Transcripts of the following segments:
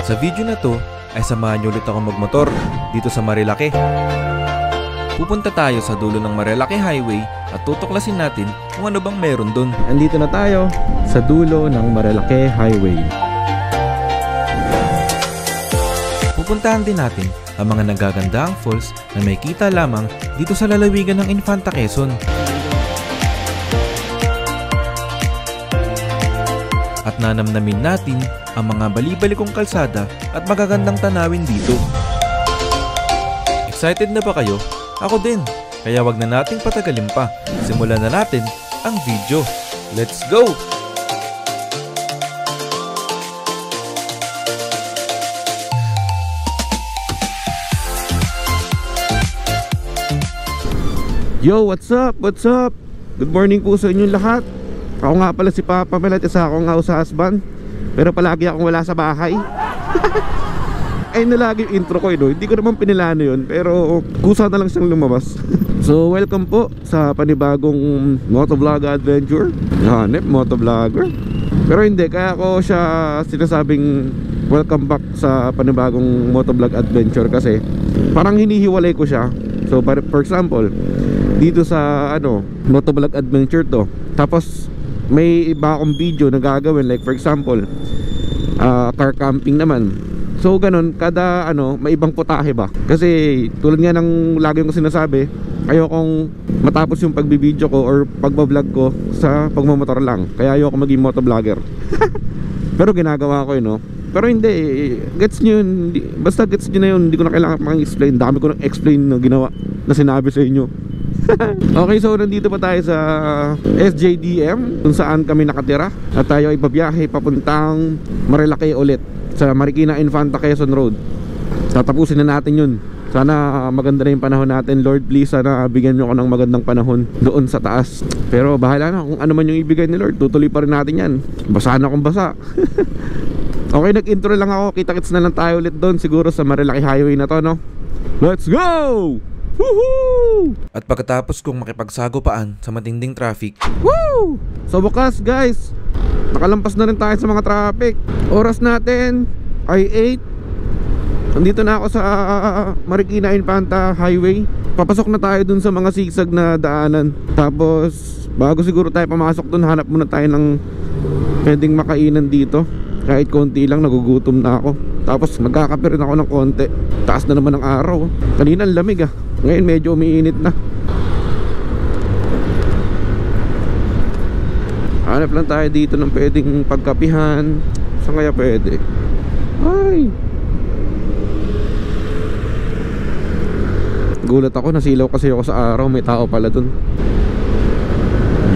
Sa video na to ay samahan niyo ulit ako magmotor dito sa Marilake. Pupunta tayo sa dulo ng Marilake Highway at tutuklasin natin kung ano bang meron dun. Andito na tayo sa dulo ng Marilake Highway. Pupuntahan din natin ang mga nagagandahang falls na may kita lamang dito sa lalawigan ng Infanta Quezon. At nanamnamin natin ang mga bali-balikong kalsada at magagandang tanawin dito. Excited na ba kayo? Ako din. Kaya wag na nating patagalin pa. Simulan na natin ang video. Let's go! Yo, what's up? What's up? Good morning po sa inyong lahat. Ako nga pala si Papa Mel at isa akong house husband. Pero palagi akong wala sa bahay. Ayun na lagi yung intro ko no? Hindi ko naman pinilano yun, pero kusa na lang siyang lumabas. So welcome po sa panibagong motovlog adventure. Hanep, motovlogger. Pero hindi, kaya ako siya sinasabing welcome back sa panibagong motovlog adventure kasi parang hinihiwalay ko siya. So for example, dito sa motovlog adventure to, tapos may iba akong video na gagawin, like for example car camping naman. So ganun, kada may ibang putahe ba. Kasi tulad nga ng lagi kong sinasabi, ayokong matapos yung pagbibideo ko or pagbablog ko sa pagmamotor lang. Kaya ayoko maging motovlogger. Pero ginagawa ko yun, Pero hindi, gets nyo yun. Basta gets nyo na yun, hindi ko na kailangan pang-explain. Dami ko nang explain na ginawa, na sinabi sa inyo. Okay, so nandito pa tayo sa SJDM, kung saan kami nakatira. At tayo ay babiyahe papuntang Marilake ulit, sa Marikina Infanta Quezon Road. Tatapusin na natin yun. Sana maganda na yung panahon natin. Lord, please, sana bigyan nyo ako ng magandang panahon doon sa taas. Pero bahala na kung ano man yung ibigay ni Lord. Tutuloy pa rin natin yan. Basa na akong basa. Okay, nag-intro lang ako. Kita-kits na lang tayo ulit doon, siguro sa Marilake Highway na to, no? Let's go! Woohoo! At pagkatapos kong makipagsagupaan sa matinding traffic, woo! So bukas guys, nakalampas na rin tayo sa mga traffic. Oras natin ay 8. Nandito na ako sa Marikina Infanta Highway. Papasok na tayo dun sa mga sigsag na daanan. Tapos bago siguro tayo pumasok dun, hanap muna tayo ng pwedeng makainan dito. Kahit konti lang, nagugutom na ako. Tapos magkakape rin ako ng konti. Taas na naman ng araw. Kanina ang lamig ngayon medyo umiinit na. Hanap lang tayo dito ng pwedeng pagkapihan. Saan kaya pwede? Ay, gulat ako, nasilaw kasi ako sa araw. May tao pala dun.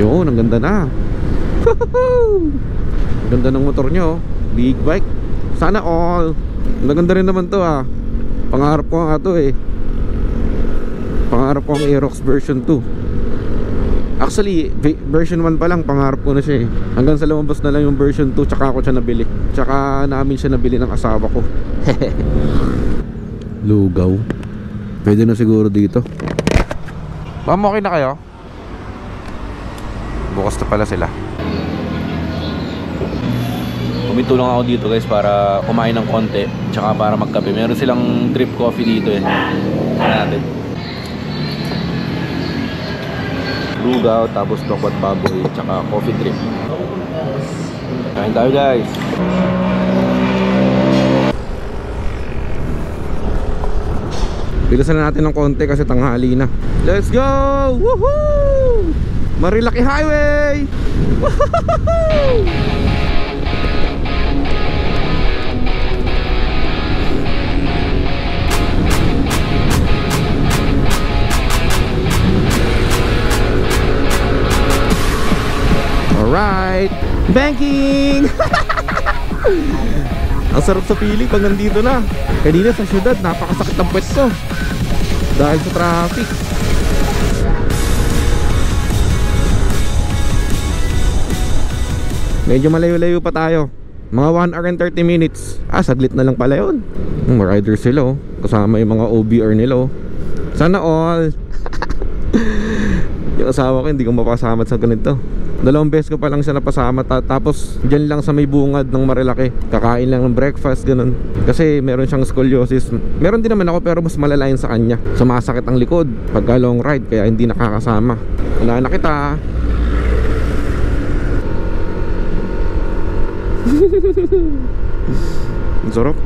Yun, ang ganda na. Ganda ng motor nyo, big bike. Sana all. Maganda rin naman to Pangarap ko nga to Pangarap ko ang Aerox version 2. Actually, version 1 pa lang, pangarap ko na siya Hanggang sa lumabas na lang yung version 2, tsaka ako siya nabili. Tsaka namin siya nabili ng asawa ko. Lugaw. Pwede na siguro dito. Ma'am, okay na kayo? Bukas na pala sila. Huminto lang ako dito guys para kumain ng konti, tsaka para magkape. Meron silang drip coffee dito natin. Lugaw, tapos tokwat baboy, tsaka coffee drip. Kain tayo guys. Bilisan na natin ng konti kasi tanghali na. Let's go! Woohoo! Marilake Highway! Woohoo! Alright, banking! Ang sarap sa feeling pag nandito na. Kanina sa syudad, napakasakit ng pwesto dahil sa traffic. Medyo malayo-layo pa tayo. Mga 1 hour and 30 minutes. Saglit na lang pala yun. Mga riders sila kasama yung mga OBR nila Sana all. Yung asawa ko hindi ko mapasama sa ganito. Dalawang beses ko pa lang siya napasama. Tapos dyan lang sa may bungad ng Marilaki, kakain lang ng breakfast, ganun. Kasi meron siyang scoliosis. Meron din naman ako, pero mas malala yun sa kanya. Sumasakit ang likod pagka long ride, kaya hindi nakakasama. Wala na kita. Ang sarap.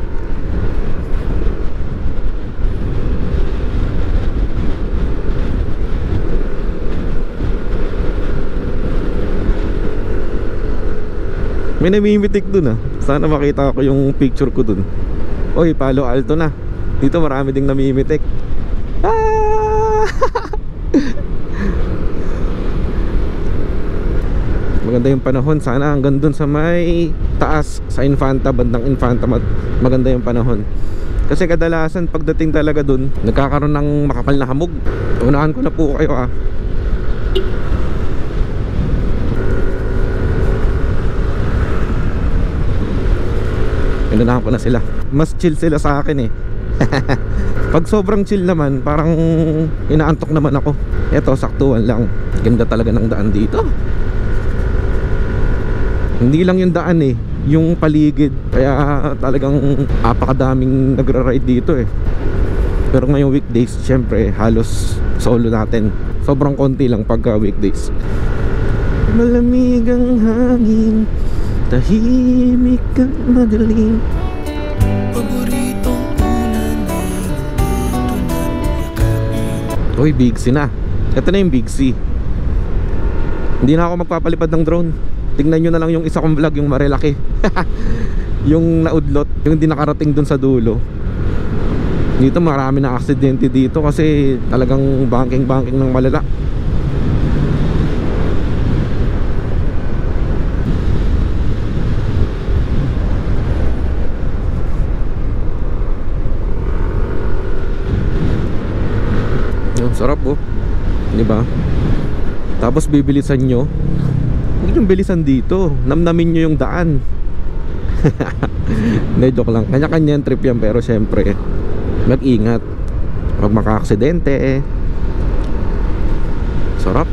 May namimitik dun ah. Sana makita ko yung picture ko dun. Oy, Palo Alto na. Dito marami ding namimitik. Ah! Maganda yung panahon. Sana hanggang dun sa may taas, sa Infanta, bandang Infanta, maganda yung panahon. Kasi kadalasan pagdating talaga dun, nagkakaroon ng makapal na hamog. Unahan ko na po kayo ah. Inunahan ko na sila. Mas chill sila sa akin eh. Pag sobrang chill naman, parang inaantok naman ako. Eto, saktuhan lang. Ganda talaga ng daan dito. Hindi lang yung daan eh, yung paligid. Kaya talagang apakadaming nagra-ride dito eh. Pero ngayong weekdays, syempre halos solo natin. Sobrang konti lang pagka weekdays. Malamig ang hangin, tahimik at madilim. Paboritong ulan ay natutunan yakapin. Uy, Big C na. Ito na yung Big C. Hindi na ako magpapalipad ng drone. Tingnan nyo na lang yung isa kong vlog, yung Marilaki. Yung naudlot, yung hindi nakarating dun sa dulo. Dito marami na aksidente dito kasi talagang banking ng malala. Sarap oh, di ba? Tapos bibilisan nyo. Huwag yung bilisan dito, namnamin nyo yung daan. Hindi, joke lang. Kanya-kanya yung trip yan, pero syempre mag-ingat, huwag maka-aksidente. Sarap.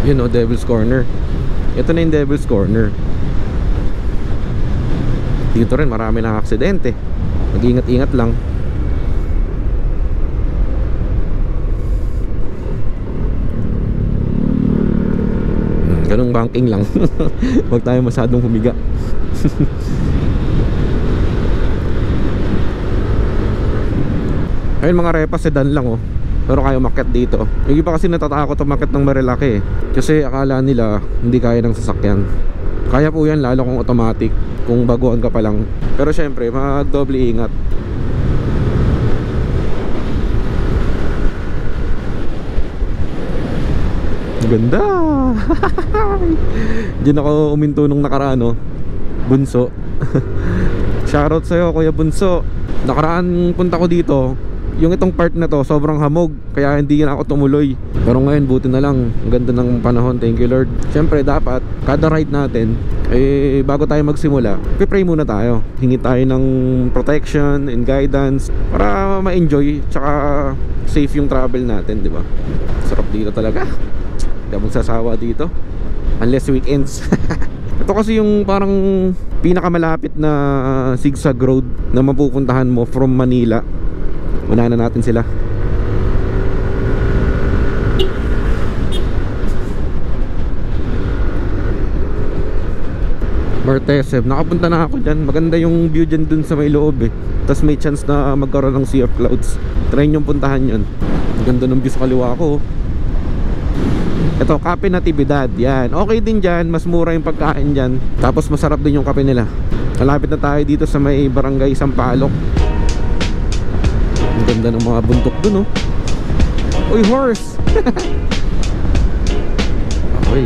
Yun o, Devil's Corner. Ito na yung Devil's Corner. Dito rin marami na aksidente. Mag-ingat-ingat lang. Ganong banking lang. Huwag tayo masyadong humiga. Ayun, mga repa sedan lang oh. Pero kaya umakyat dito. Yung iba kasi natatakot umakyat ng Marilaki eh. Kasi akala nila hindi kaya ng sasakyan. Kaya po yan, lalo kung automatic, kung baguhan ka pa lang. Pero syempre magdoble ingat. Ganda. Diyan ako uminto nung nakaraan no? Bunso. Shoutout sa'yo Kuya Bunso. Nakaraan punta ko dito, yung itong part na to sobrang hamog, kaya hindi na ako tumuloy. Pero ngayon buti na lang, ang ganda ng panahon, thank you Lord. Siyempre dapat kada ride natin bago tayo magsimula, pipray muna tayo. Hingi tayo ng protection and guidance para ma-enjoy, tsaka safe yung travel natin, di ba? Sarap dito talaga. Hindi ako magsasawa dito unless weekends. Ito kasi yung parang pinakamalapit na zigzag road na mapupuntahan mo from Manila. Unahan na natin sila. Marteseb, nakapunta na ako dyan. Maganda yung view dyan dun sa may loob eh. Tapos may chance na magkaroon ng sea of clouds. Try nyo puntahan yun. Ganda ng view sa kaliwa ko. Ito, Kape Natividad. Yan, okay din dyan. Mas mura yung pagkain dyan. Tapos masarap din yung kape nila. Malapit na tayo dito sa may barangay Sampaloc. Ang ganda ng mga bundok dun oh. Uy, horse. Okay.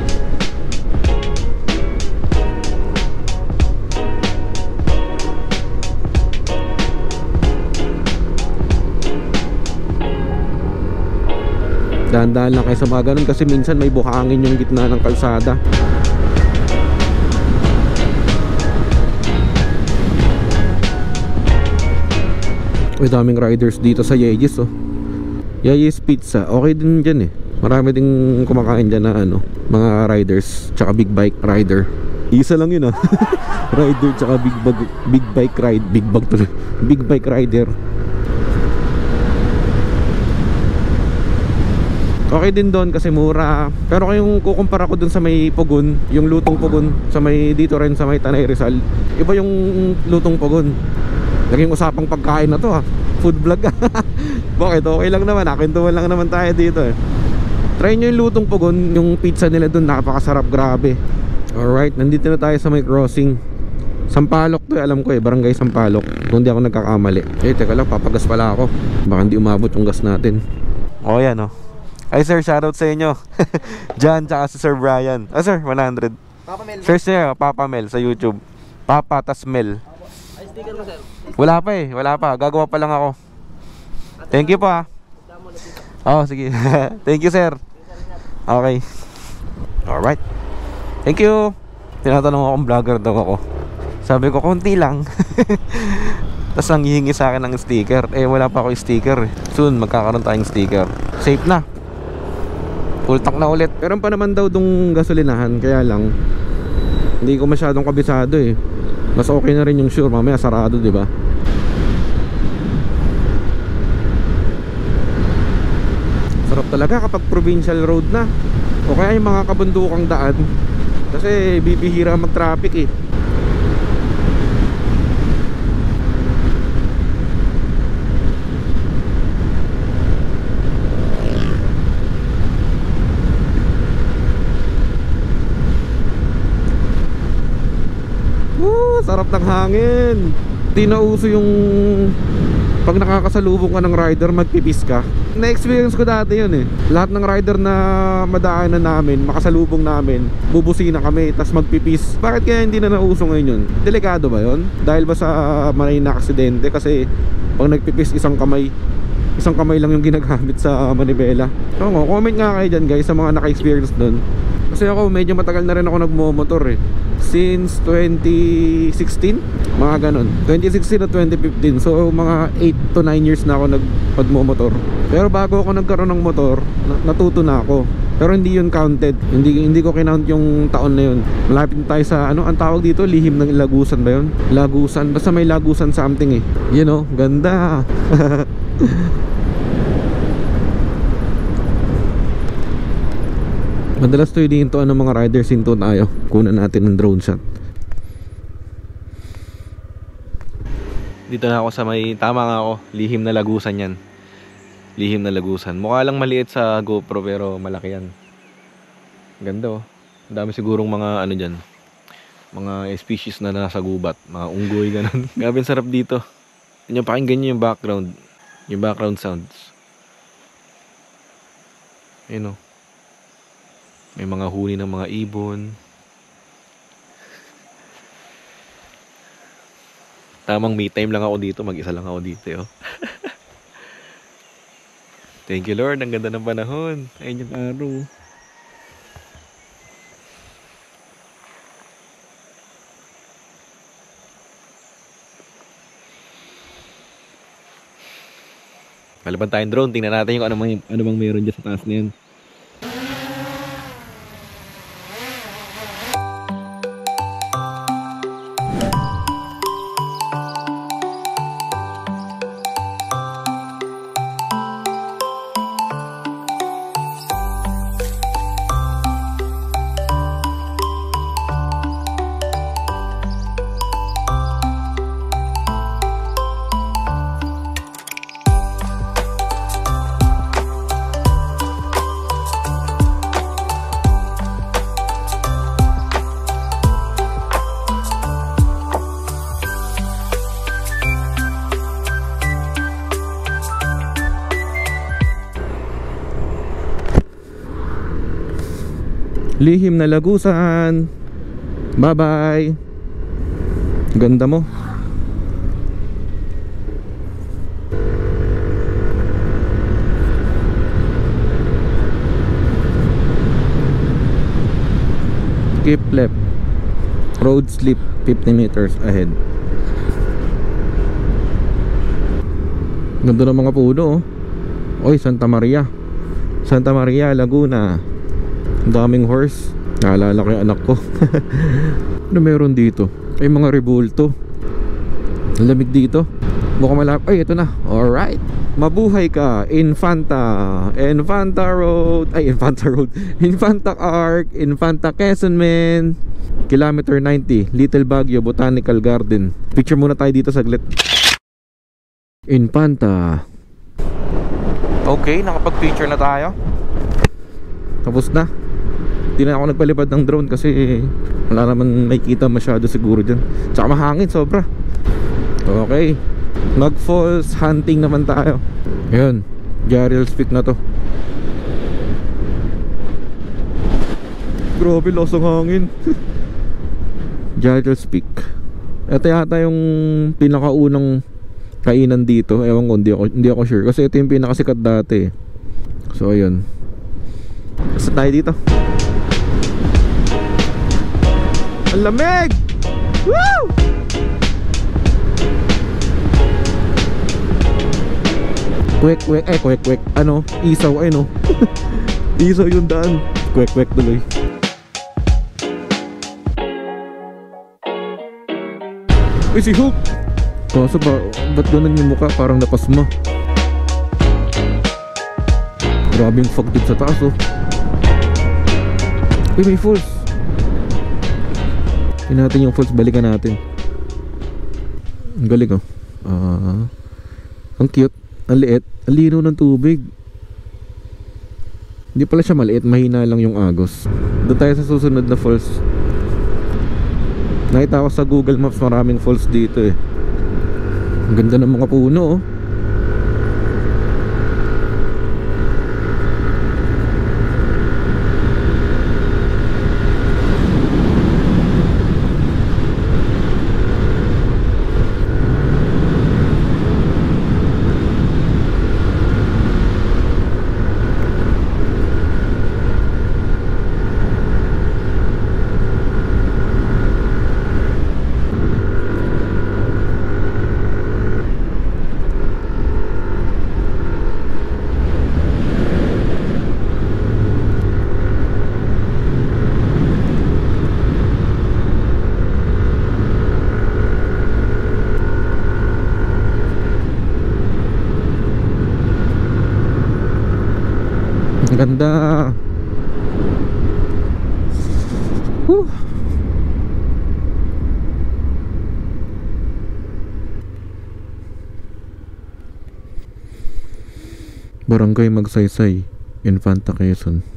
Dahan-dahan lang kayo sa mga ganun kasi minsan may buhangin yung gitna ng kalsada. May daming riders dito sa Yeyes, oh. Yeyes Pizza, okay din dyan eh. Marami ding kumakain dyan na ano, mga riders tsaka big bike rider. Isa lang yun, ah. Rider tsaka big bike rider. Okay din doon kasi mura. Pero kung kukumpara ko dun sa may Pugon, yung lutong Pugon sa may dito rin sa may Tanay Rizal, iba yung lutong Pugon. Naging usapang pagkain na to, ha. Food vlog. Bakit? Okay lang naman, akintuan lang naman tayo dito eh. Try nyo yung lutong Pugon. Yung pizza nila dun napakasarap, grabe. Alright, nandito na tayo sa may crossing. Sampaloc to eh, alam ko eh, barangay Sampaloc, kung di ako nagkakamali. Eh, teka lang, papagas pala ako. Baka hindi umabot yung gas natin. O yan, oh. Ay sir, shoutout sa inyo. John tsaka si Sir Brian. Ah sir, 100. Papa Mel. Search niya, Papa Mel sa YouTube. Papa tas Mel. Ay, sticker mo, sir. Wala pa eh, wala pa. Gagawa pa lang ako. Thank you pa. Oh, sige. Thank you, sir. Okay. Alright. Thank you. Tinatanong ako kung vlogger daw ako. Sabi ko, konti lang. Tapos ang hihingi sa akin ng sticker. Eh, wala pa ako yung sticker. Soon, magkakaroon tayong sticker. Safe na. Full tank na ulit. Meron pa naman daw dong gasolinahan. Kaya lang, hindi ko masyadong kabisado eh. Mas okay na rin yung Sure. Mamaya sarado, di ba? Sarap talaga kapag provincial road na. O kaya yung mga kabundukang daan. Kasi bibihira mag-traffic eh. Sarap ng hangin. Di na uso yung pag nakakasalubong ka ng rider, magpipis ka. Na-experience ko dati yun eh. Lahat ng rider na madaanan namin, makasalubong namin, bubusina kami, tas magpipis. Bakit kaya hindi na nauso ngayon yun? Delikado ba yun? Dahil ba sa may na-aksidente? Kasi pag nagpipis, isang kamay lang yung ginagamit sa manibela. So, comment nga kayo dyan guys sa mga naka-experience dun. Kasi ako medyo matagal na rin ako nagmo-motor eh. Since 2016, mga ganon. 2016 at 2015. So mga 8 to 9 years na ako nagmo-motor. Pero bago ako nagkaroon ng motor, natuto na ako. Pero hindi yun counted. Hindi ko kinount yung taon na yun. Malapit tayo sa ano, ang tawag dito, lihim ng lagusan ba yun? Lagusan, basta may lagusan something eh. You know, ganda. Madalas to yung hintuan ng mga riders, hinto tayo. Kunan natin ng drone shot. Dito na ako sa may, tama nga ako, lihim na lagusan yan. Lihim na lagusan. Mukha lang maliit sa GoPro pero malaki yan. Ganda oh. Ang dami sigurong mga ano dyan, mga species na nasa gubat. Mga unggoy ganun. Grabe sarap dito. Inyo pakinggan nyo yung background. Yung background sounds. Ayun oh. May mga huni ng mga ibon. Tamang me time lang ako dito. Mag-isa lang ako dito. Oh. Thank you Lord. Ang ganda ng panahon. Ayun yung araw. Palaban tayong drone. Tingnan natin yung ano bang mayroon dyan sa taas na yan. Lihim na lagusan. Bye bye. Ganda mo. Keep left. Road slip 50 meters ahead. Ganda ng mga puno, oh. Oy, Santa Maria, Laguna. Ang daming horse. Naalala ko yung anak ko. Ano meron dito? Ay, mga rebulto. Ang lamig dito. Mukhang malapit. Ay, ito na. Alright. Mabuhay ka. Infanta Road. Ay, Infanta Arc, Infanta Quezon, men. Kilometer 90, Little Baguio Botanical Garden. Picture muna tayo dito saglit. Infanta. Okay, nakapag-picture na tayo. Tapos na. Hindi na ako nagpalipad ng drone kasi wala naman may kita masyado siguro dyan. Tsaka mahangin sobra. Okay, mag-falls hunting naman tayo. Ayun, Jarrell's Peak na to. Grabe, lasang hangin. Jarrell's Peak. Ito yata yung pinakaunang kainan dito. Ewan ko, hindi ako sure kasi ito yung pinakasikat dati. So ayun, basta tayo dito. Ang lamig! Woo! Kwek. Ano? Isaw, ay no. Isaw yung daan. Kwek tuloy. Uy, si Hook! Kaso ba, ba't ganun yung mukha? Parang napasma. Grabe yung fog dito sa taas, oh. Uy, may falls. Tingnan natin yung falls, balikan natin. Ang galing, oh. Ang cute. Ang liit. Ang linaw ng tubig. Hindi pala siya maliit, mahina lang yung agos. Doon tayo sa susunod na falls. Nakita ko sa Google Maps maraming falls dito eh. Ang ganda ng mga puno, oh. Ganda. Barangay Magsaysay, Infanta Quezon.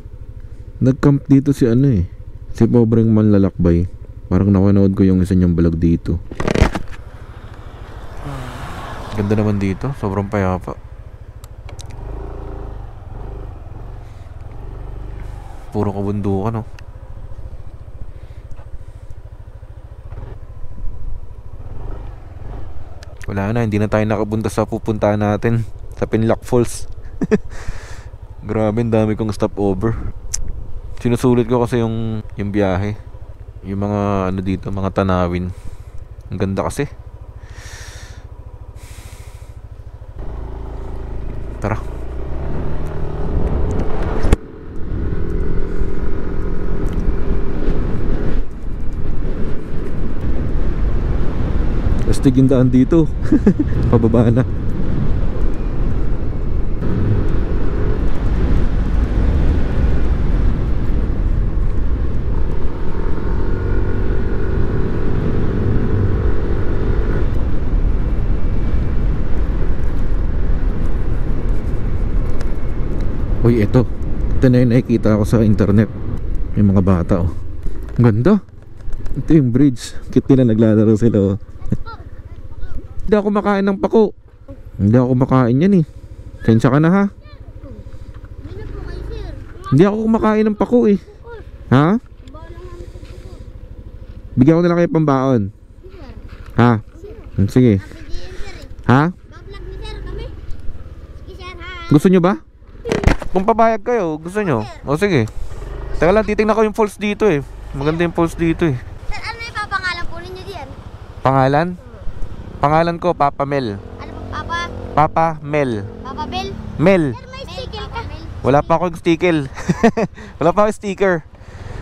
Nag-camp dito si ano eh, si pobreng manlalakbay. Parang nakanood ko yung isa niyang vlog dito. Ganda naman dito, sobrang payapa. Puro kabundukan, oh. Wala na, hindi na tayo nakapunta sa pupuntahan natin, sa Pinlock Falls. Grabe, ang dami kong stopover. Sinusulit ko kasi yung biyahe. Yung mga ano dito, mga tanawin. Ang ganda kasi. Tara. Astig yung daan dito. Pababa na. Uy, ito na yung nakikita ko sa internet. May mga bata, oh. Ang ganda. Ito yung bridge. Cute nila, naglalaro sila, oh. Hindi ako makain ng pako. Hindi ako makain yan eh. Sensya ka na, ha? Hindi ako kumakain ng pako eh. Ha? Bigyan ko na lang kayo pambaon. Ha? Sige. Ha? Gusto nyo ba? Kung papayag kayo, gusto nyo? O sige. Teka lang, titignan ko yung falls dito eh. Maganda yung falls dito eh. Sir, ano yung papangalan po ninyo diyan? Pangalan? Pangalan ko, Papa Mel. Ano po, Papa? Papa Mel. Papa Bel? Mel. Sir, may sticker ka. Wala pa akong sticker. Wala pa akong sticker.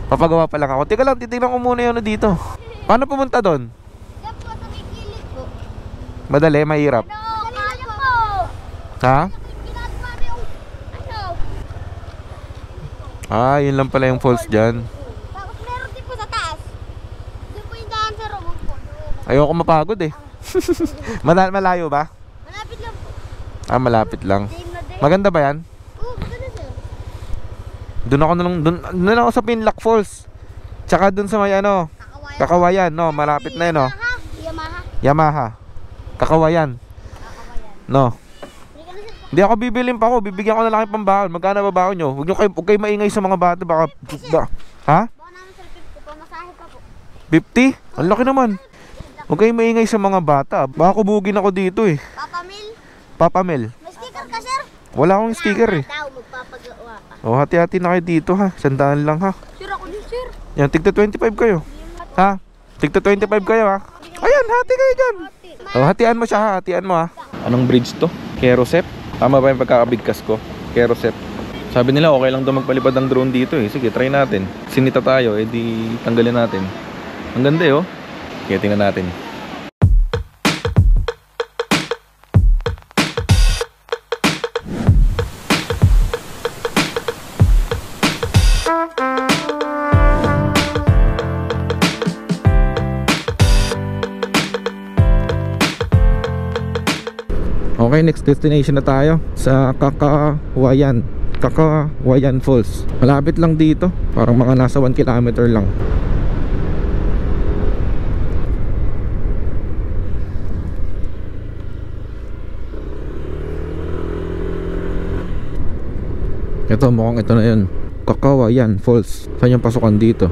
Papagawa pa lang ako. Teka lang, titignan ko muna yung ano dito. Paano pumunta doon? Yan po, sa may kilid po. Madali, mahirap. Ano? Kaya po. Ha? Ginagawa na yung, ano? Ah, yun lang pala yung falls dyan. Tapos meron din po sa taas. Doon po yung daan, sir. Huwag po. Ayoko mapagod eh. Malayo ba? Malapit lang po. Ah, malapit lang. Dame na dame. Maganda ba yan? Oo, maganda, sir. Doon ako doon ako sa Pinlock Falls. Tsaka doon sa may ano, Kakawayan, no, malapit na yun, no. Yamaha. Yamaha. Kakawayan. No. Hindi ako bibilin pa ako, bibigyan ko na lang kayo pambahon. Magkano ba baon nyo? Huwag kayo maingay sa mga bata, baka ha? Baka namin, sir, 50 po. Masahe pa po. 50? Ang laki naman. Huwag kayo maingay sa mga bata. Baka kubugin ako dito eh. Papa Mil, Papa Mel. may sticker ka, sir? Wala akong sticker eh. Daw, magpapagawa ka. O, hati-hati na kayo dito ha. 100 lang ha. Sir, ako din, sir. Yan, tigta 25 kayo. Ha? Tigta 25 kayo ha. Ayan, hati kayo dyan. O, hatian mo siya ha. Hatian mo ha. Anong bridge to? Kerosep? Tama ba yung pagkakabigkas ko? Kerosep. Sabi nila okay lang daw magpalipad ng drone dito eh. Sige, try natin. Sinita tayo, edi tanggalin natin. Ang ganda eh oh. Kaya tingnan natin. Okay, next destination na tayo sa Kakawayan Falls. Malapit lang dito, parang mga nasa 1 kilometer lang. Ito, mukhang ito na yun, Kakawayan Falls. Saan yung pasukan dito?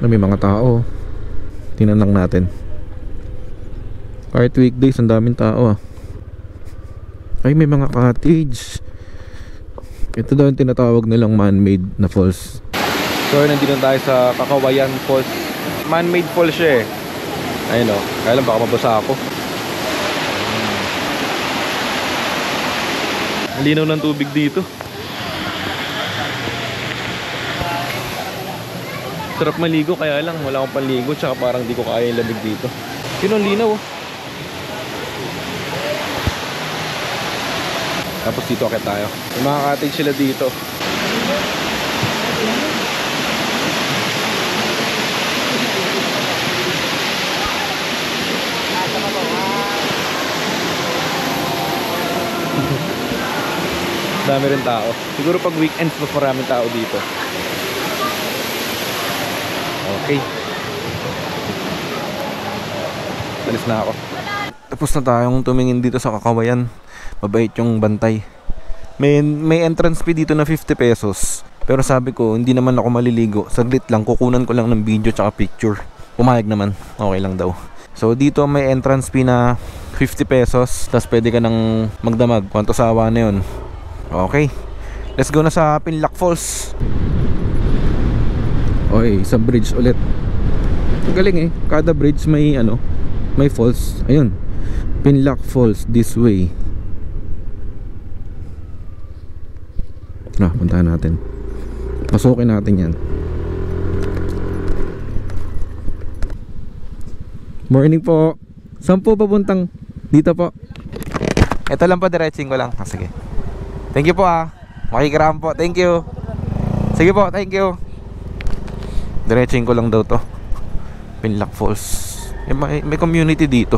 May mga tao. Tingnan lang natin. Kahit weekdays, ang daming tao ah. Ay, may mga cottage. Ito daw yung tinatawag nilang man-made na falls. So, nandito tayo sa Kakawayan Falls. Man-made falls siya eh. Ayun o, kaya lang baka mabasa ako. Malinaw ng tubig dito. Sarap maligo, kaya lang wala akong panligo. Tsaka parang di ko kaya yung lamig dito. Yun ang linaw oh. Tapos dito akit tayo. May mga cottage sila dito. Dami rin tao. Siguro pag weekends mas maraming tao dito. Okay. Alis na ako. Tapos na tayong tumingin dito sa Kakawayan. Mabait yung bantay. May entrance fee dito na 50 pesos. Pero sabi ko, hindi naman ako maliligo. Saglit lang, kukunan ko lang ng video tsaka picture. Pumayag naman, okay lang daw. So dito may entrance fee na 50 pesos. Tapos pwede ka nang magdamag. Kwanto sawa na yun. Okay, let's go na sa Pinlock Falls. Okay, isang bridge ulit. Galing eh, kada bridge may ano, may falls. Ayun, Pinlock Falls this way. Puntahan natin. Pasukin natin yan. Morning po. Saan po papuntang? Dito po. Ito lang po, diretsing ko lang. Sige. Thank you po ah. Makikiram po. Thank you. Sige po, thank you. Diretsing ko lang daw to. Pinlock Falls. May community dito.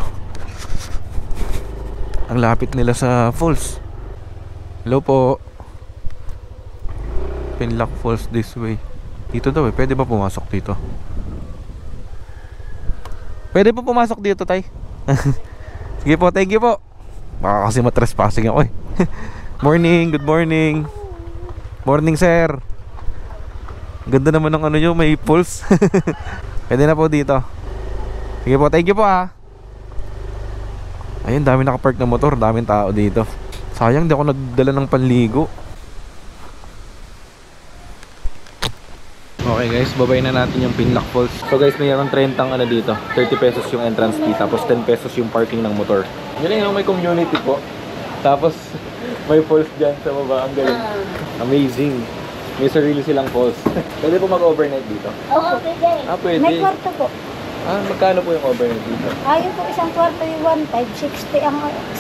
Ang lapit nila sa falls. Hello po. Pinlock Falls this way. Dito daw eh. Pwede ba pumasok dito? Pwede po pumasok dito, tay? Sige po, thank you po. Baka kasi matrespassing ako eh. Morning, good morning. Morning, sir. Ganda naman ng ano nyo, may falls. Pwede na po dito. Sige po, thank you po ah. Ayun, dami nakapark na motor. Daming tao dito. Sayang, di ako nagdala ng panligo. Okay guys, babay na natin yung Pinlac Falls. So guys, mayroon 30 ano dito, 30 pesos yung entrance fee, tapos 10 pesos yung parking ng motor. Galing, may community po. Tapos may falls dyan sa baba, ang galing. Amazing. May sarili silang falls. Pwede po mag-overnight dito? Oo, pwede. Pwede. May kwarto po. Magkano po yung overnight dito? Ayun po, isang kwarto yung 1.5,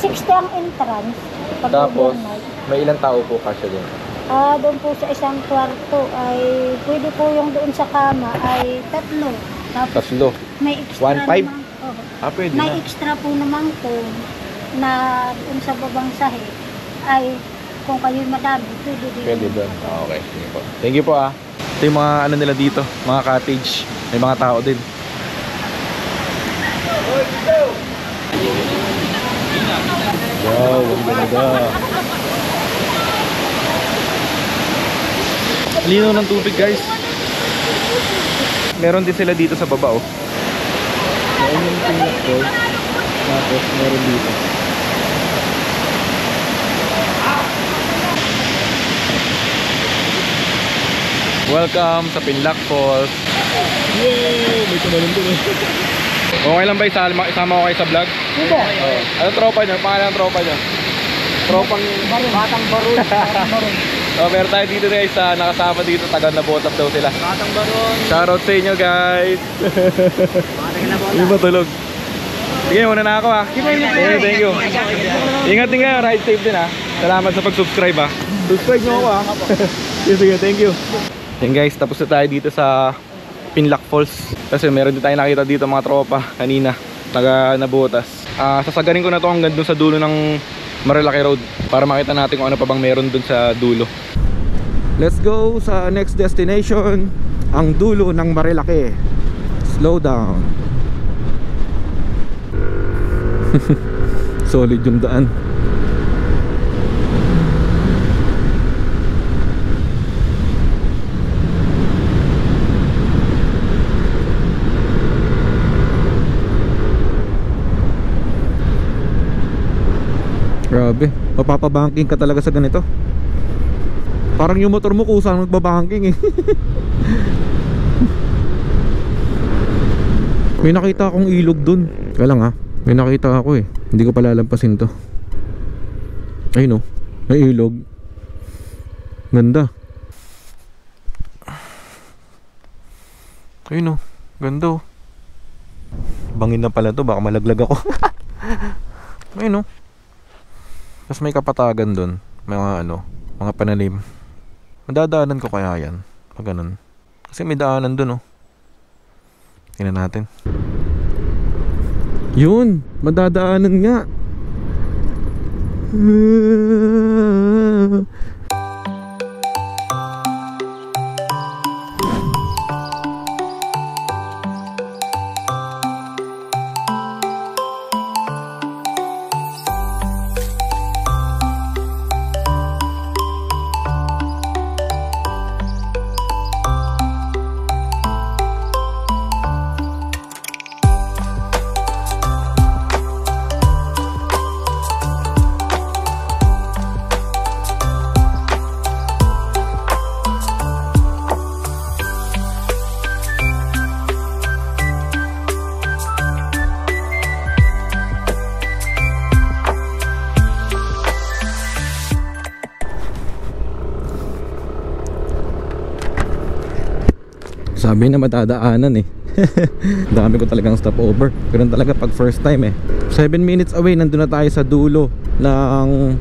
60 ang entrance. Pag Tapos, overnight. may ilang tao po kasya din? Doon po sa isang kwarto ay pwede po yung doon sa kama ay 3. Tapos Tatlo. may extra 1.5? naman. Oo. Pwede May na. extra po naman po na doon sa babang sahe ay kung kayo'y madami, pwede din. Pwede doon. Okay, sige po. Thank you po Ito yung mga ano nila dito, mga cottage. May mga tao din. Wow, ang ganda. Lino ng tubig guys. Meron din sila dito sa baba Meron yung Pinlac Falls. Tapos meron dito. Welcome sa Pinlac Falls. Yay! May tumalong doon. Okay lang ba isama ko kayo sa vlog? Hindi. Ano tropa nyo? Pangalan ng tropa nyo? Tropang Batang Baron. Batang Baron. meron tayo dito guys, nakasama dito, taga Nabotap daw sila. Batang Baron. Shoutout sa inyo guys. Hindi ba tulog? Sige, muna na ako Okay, thank you. Ingat din kayo, ride safe din Salamat sa pag-subscribe Subscribe nyo ako Sige, thank you. Yan guys, tapos na tayo dito sa Pinlac Falls. Kasi meron din tayo nakita dito mga tropa kanina, taga Nabotas. Sasagarin ko na to hanggang dun sa dulo ng Marilaki Road para makita natin kung ano pa bang meron dun sa dulo. Let's go sa next destination, ang dulo ng Marilaki. Slow down. Solid yung daan. Grabe, mapapabanking ka talaga sa ganito. Parang yung motor mo kusang magbabanking May nakita akong ilog dun. Kaya lang may nakita ako hindi ko palalampasin to. Ayun may ilog. Ganda. Ayun ganda Bangin na pala to, baka malaglag ako. Ayun Tapos may kapatagan dun, mga mga pananim. Madadaanan ko kaya yan pag ganun. Kasi may daanan dun Tingnan natin. Yun, madadaanan nga. Sabi na madadaanan Dami ko talagang stopover. Pero talaga pag first time 7 minutes away nandun na tayo sa dulo ng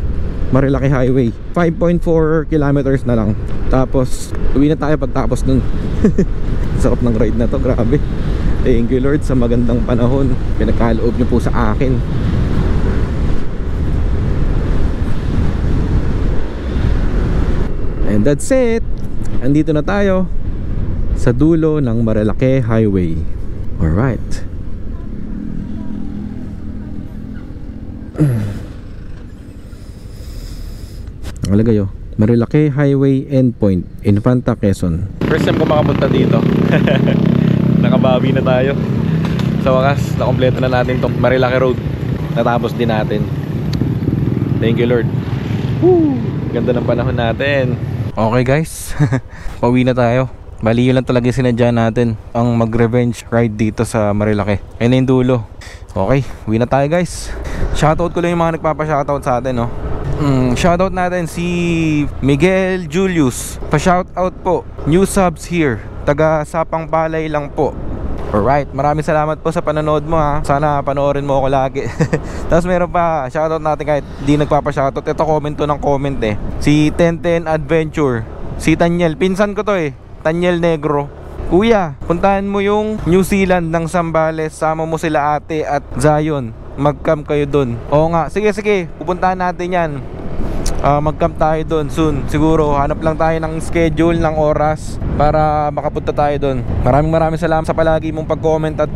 Marilaki Highway. 5.4 kilometers na lang. Tapos uwi na tayo pagtapos nun. Sarap ng ride na to, grabe. Thank you Lord sa magandang panahon. Pinagkaloob nyo po sa akin. And that's it. Andito na tayo sa dulo ng Marilaki Highway. Alright. Nakalagay Marilaki Highway Endpoint, Infanta, Quezon. First time ko makapunta dito. Nakabawi na tayo. Sa wakas, nakompleto na natin tong Marilaki Road. Natapos din natin. Thank you Lord. Woo! Ganda ng panahon natin. Okay guys, pauwi na tayo. Bali yun lang talaga yung sinadya natin, ang mag-revenge ride dito sa Marilaki. Ayun na yung dulo. Okay, uwi na tayo guys. Shoutout ko lang yung mga nagpapa-shoutout sa atin, no. Shoutout natin si Miguel Julius. Pa-shoutout po, new subs here, taga Sapang Palay lang po. Alright, maraming salamat po sa panonood mo ha. Sana panoorin mo ako lagi. Tapos meron pa, shoutout natin kahit di nagpapa-shoutout. Ito comment to ng comment eh. Si 1010 Adventure, si Tanyel, pinsan ko to eh, Tanyel Negro. Kuya, puntahan mo yung New Zealand ng Zambales. Sama mo sila ate at Zion, mag-camp kayo dun. Oo nga, sige pupuntahan natin yan. Mag-camp tayo doon soon. Siguro hanap lang tayo ng schedule, ng oras para makapunta tayo doon. Maraming salamat sa palagi mong pag-comment at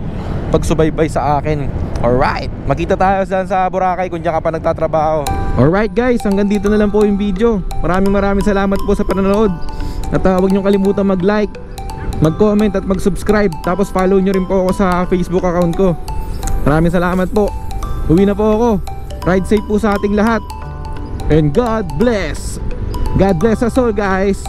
pagsubaybay sa akin. Alright, makita tayo dyan sa Boracay kung dyan ka pa nagtatrabaho. Alright guys, hanggang dito na lang po yung video. Maraming salamat po sa panonood. At huwag nyo kalimutan mag-like, mag-comment at mag-subscribe. Tapos follow nyo rin po ako sa Facebook account ko. Maraming salamat po. Uwi na po ako. Ride safe po sa ating lahat. And God bless. God bless us all guys.